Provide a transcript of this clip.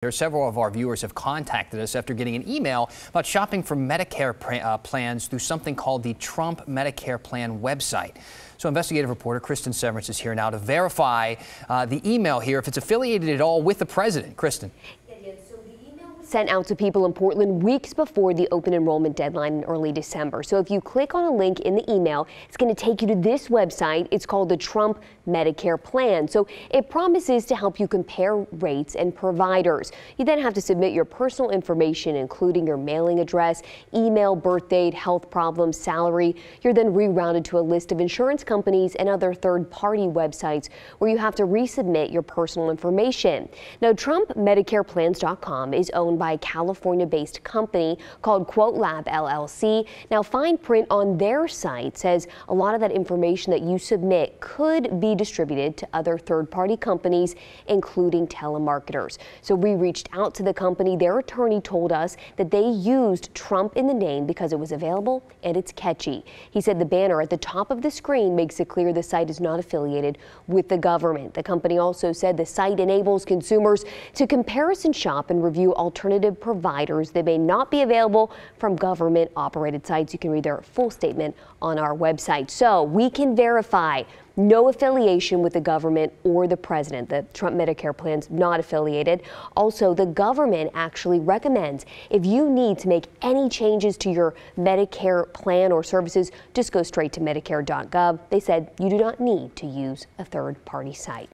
Several of our viewers have contacted us after getting an email about shopping for Medicare plans through something called the Trump Medicare Plan website. So investigative reporter Kristen Severance is here now to verify the email here, if it's affiliated at all with the president. Kristen. Sent out to people in Portland weeks before the open enrollment deadline in early December. So if you click on a link in the email, it's going to take you to this website. It's called the Trump Medicare Plan. So it promises to help you compare rates and providers. You then have to submit your personal information, including your mailing address, email, birth date, health problems, salary. You're then rerouted to a list of insurance companies and other third-party websites where you have to resubmit your personal information. Now, TrumpMedicarePlans.com is owned by a California-based company called QuoteLab LLC. Now, fine print on their site says a lot of that information that you submit could be distributed to other third-party companies, including telemarketers. So we reached out to the company. Their attorney told us that they used Trump in the name because it was available and it's catchy. He said the banner at the top of the screen makes it clear the site is not affiliated with the government. The company also said the site enables consumers to comparison shop and review alternative providers that may not be available from government-operated sites. You can read their full statement on our website. So we can verify no affiliation with the government or the president. The Trump Medicare Plan's not affiliated. Also, the government actually recommends if you need to make any changes to your Medicare plan or services, just go straight to Medicare.gov. They said you do not need to use a third-party site.